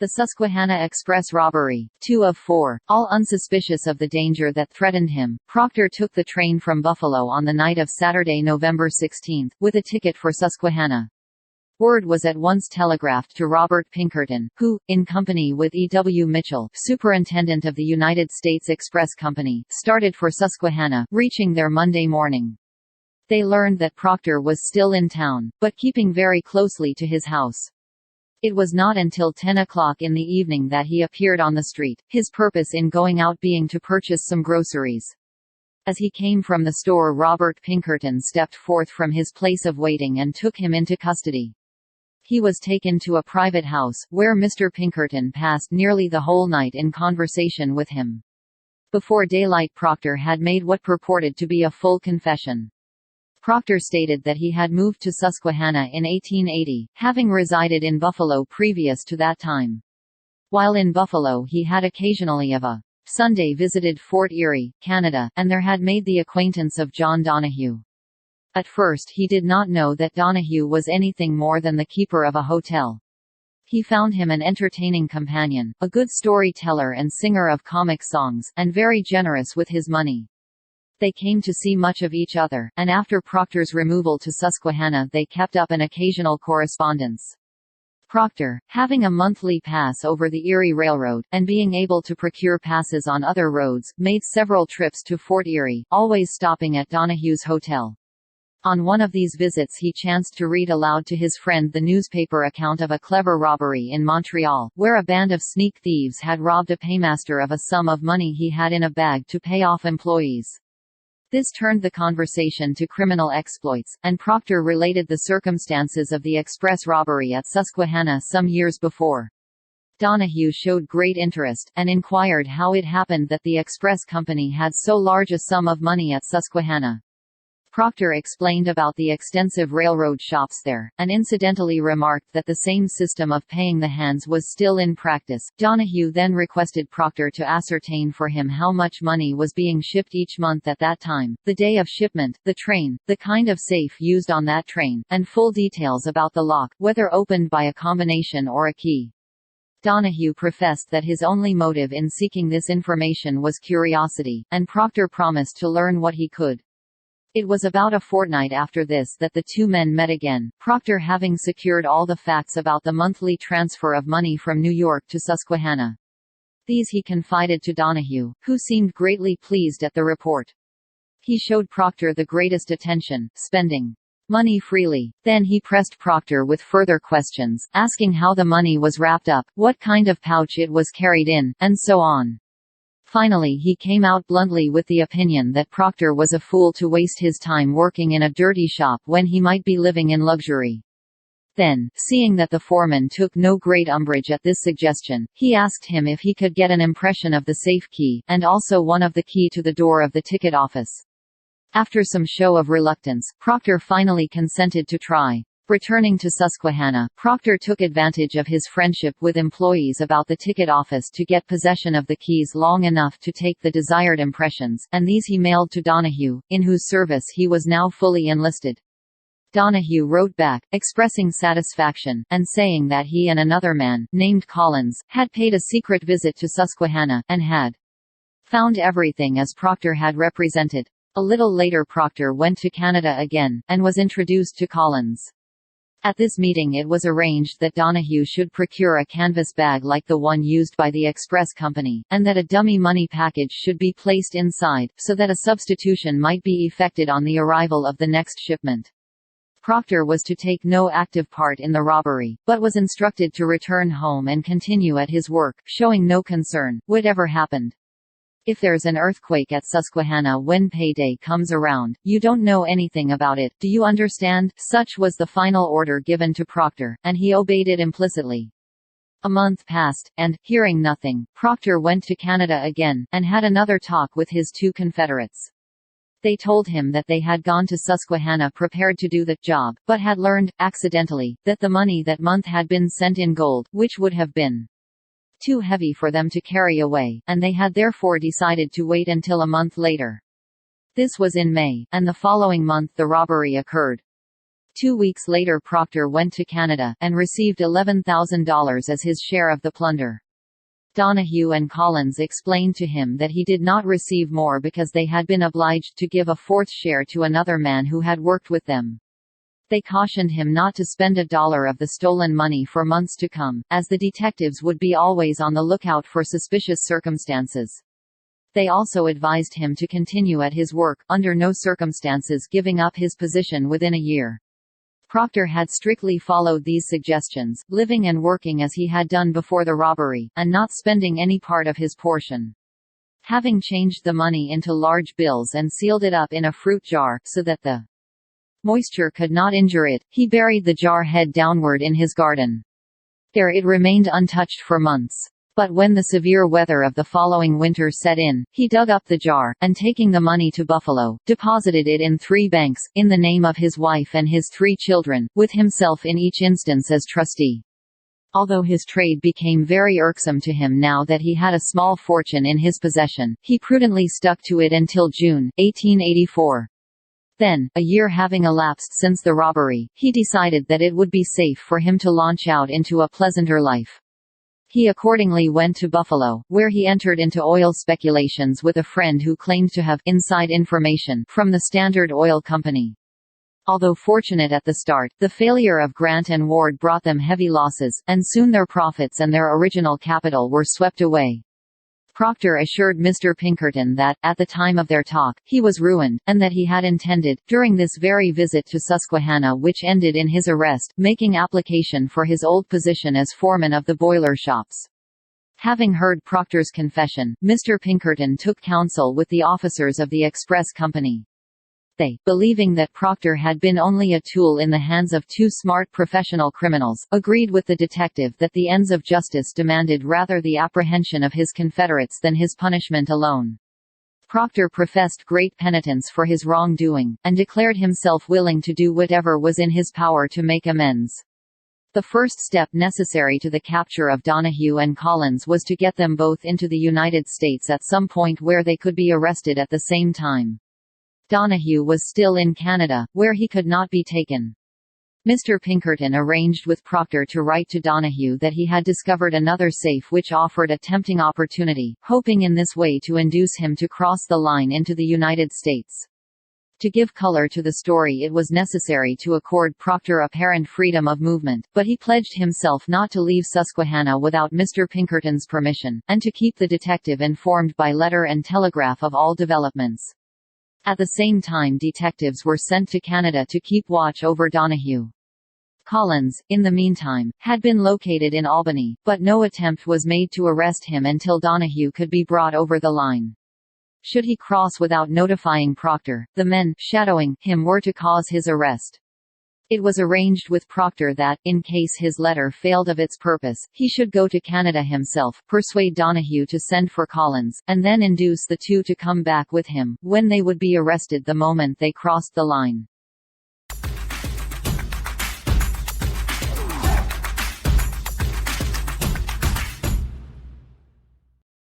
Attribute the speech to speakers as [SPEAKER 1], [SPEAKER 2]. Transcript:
[SPEAKER 1] The Susquehanna Express robbery. 2 of 4. All unsuspicious of the danger that threatened him, Proctor took the train from Buffalo on the night of Saturday, November 16, with a ticket for Susquehanna. Word was at once telegraphed to Robert Pinkerton, who, in company with E. W. Mitchell, superintendent of the United States Express Company, started for Susquehanna, reaching there Monday morning. They learned that Proctor was still in town, but keeping very closely to his house. It was not until 10 o'clock in the evening that he appeared on the street, his purpose in going out being to purchase some groceries. As he came from the store, Robert Pinkerton stepped forth from his place of waiting and took him into custody. He was taken to a private house, where Mr. Pinkerton passed nearly the whole night in conversation with him. Before daylight, Proctor had made what purported to be a full confession. Proctor stated that he had moved to Susquehanna in 1880, having resided in Buffalo previous to that time. While in Buffalo, he had occasionally of a Sunday visited Fort Erie, Canada, and there had made the acquaintance of John Donahue. At first he did not know that Donahue was anything more than the keeper of a hotel. He found him an entertaining companion, a good storyteller and singer of comic songs, and very generous with his money. They came to see much of each other, and after Proctor's removal to Susquehanna they kept up an occasional correspondence. Proctor, having a monthly pass over the Erie Railroad, and being able to procure passes on other roads, made several trips to Fort Erie, always stopping at Donahue's hotel. On one of these visits he chanced to read aloud to his friend the newspaper account of a clever robbery in Montreal, where a band of sneak thieves had robbed a paymaster of a sum of money he had in a bag to pay off employees. This turned the conversation to criminal exploits, and Proctor related the circumstances of the express robbery at Susquehanna some years before. Donahue showed great interest, and inquired how it happened that the express company had so large a sum of money at Susquehanna. Proctor explained about the extensive railroad shops there, and incidentally remarked that the same system of paying the hands was still in practice. Donahue then requested Proctor to ascertain for him how much money was being shipped each month at that time, the day of shipment, the train, the kind of safe used on that train, and full details about the lock, whether opened by a combination or a key. Donahue professed that his only motive in seeking this information was curiosity, and Proctor promised to learn what he could. It was about a fortnight after this that the two men met again, Proctor having secured all the facts about the monthly transfer of money from New York to Susquehanna. These he confided to Donahue, who seemed greatly pleased at the report. He showed Proctor the greatest attention, spending money freely. Then he pressed Proctor with further questions, asking how the money was wrapped up, what kind of pouch it was carried in, and so on. Finally he came out bluntly with the opinion that Proctor was a fool to waste his time working in a dirty shop when he might be living in luxury. Then, seeing that the foreman took no great umbrage at this suggestion, he asked him if he could get an impression of the safe key, and also one of the key to the door of the ticket office. After some show of reluctance, Proctor finally consented to try. Returning to Susquehanna, Proctor took advantage of his friendship with employees about the ticket office to get possession of the keys long enough to take the desired impressions, and these he mailed to Donahue, in whose service he was now fully enlisted. Donahue wrote back, expressing satisfaction, and saying that he and another man, named Collins, had paid a secret visit to Susquehanna, and had found everything as Proctor had represented. A little later Proctor went to Canada again, and was introduced to Collins. At this meeting it was arranged that Donahue should procure a canvas bag like the one used by the express company, and that a dummy money package should be placed inside, so that a substitution might be effected on the arrival of the next shipment. Proctor was to take no active part in the robbery, but was instructed to return home and continue at his work, showing no concern, whatever happened. If there's an earthquake at Susquehanna when payday comes around, you don't know anything about it, do you understand? Such was the final order given to Proctor, and he obeyed it implicitly. A month passed, and, hearing nothing, Proctor went to Canada again, and had another talk with his two confederates. They told him that they had gone to Susquehanna prepared to do the job, but had learned, accidentally, that the money that month had been sent in gold, which would have been too heavy for them to carry away, and they had therefore decided to wait until a month later. This was in May, and the following month the robbery occurred. 2 weeks later Proctor went to Canada, and received $11,000 as his share of the plunder. Donahue and Collins explained to him that he did not receive more because they had been obliged to give a fourth share to another man who had worked with them. They cautioned him not to spend $1 of the stolen money for months to come, as the detectives would be always on the lookout for suspicious circumstances. They also advised him to continue at his work, under no circumstances giving up his position within a year. Proctor had strictly followed these suggestions, living and working as he had done before the robbery, and not spending any part of his portion. Having changed the money into large bills and sealed it up in a fruit jar, so that the moisture could not injure it, he buried the jar head downward in his garden. There it remained untouched for months. But when the severe weather of the following winter set in, he dug up the jar, and taking the money to Buffalo, deposited it in 3 banks, in the name of his wife and his 3 children, with himself in each instance as trustee. Although his trade became very irksome to him now that he had a small fortune in his possession, he prudently stuck to it until June, 1884. Then, a year having elapsed since the robbery, he decided that it would be safe for him to launch out into a pleasanter life. He accordingly went to Buffalo, where he entered into oil speculations with a friend who claimed to have inside information from the Standard Oil Company. Although fortunate at the start, the failure of Grant and Ward brought them heavy losses, and soon their profits and their original capital were swept away. Proctor assured Mr. Pinkerton that, at the time of their talk, he was ruined, and that he had intended, during this very visit to Susquehanna which ended in his arrest, making application for his old position as foreman of the boiler shops. Having heard Proctor's confession, Mr. Pinkerton took counsel with the officers of the Express Company. They, believing that Proctor had been only a tool in the hands of 2 smart professional criminals, agreed with the detective that the ends of justice demanded rather the apprehension of his confederates than his punishment alone. Proctor professed great penitence for his wrongdoing, and declared himself willing to do whatever was in his power to make amends. The first step necessary to the capture of Donahue and Collins was to get them both into the United States at some point where they could be arrested at the same time. Donahue was still in Canada, where he could not be taken. Mr. Pinkerton arranged with Proctor to write to Donahue that he had discovered another safe which offered a tempting opportunity, hoping in this way to induce him to cross the line into the United States. To give color to the story it was necessary to accord Proctor apparent freedom of movement, but he pledged himself not to leave Susquehanna without Mr. Pinkerton's permission, and to keep the detective informed by letter and telegraph of all developments. At the same time detectives were sent to Canada to keep watch over Donahue. Collins, in the meantime, had been located in Albany, but no attempt was made to arrest him until Donahue could be brought over the line. Should he cross without notifying Proctor, the men shadowing him were to cause his arrest. It was arranged with Proctor that, in case his letter failed of its purpose, he should go to Canada himself, persuade Donahue to send for Collins, and then induce the 2 to come back with him, when they would be arrested the moment they crossed the line.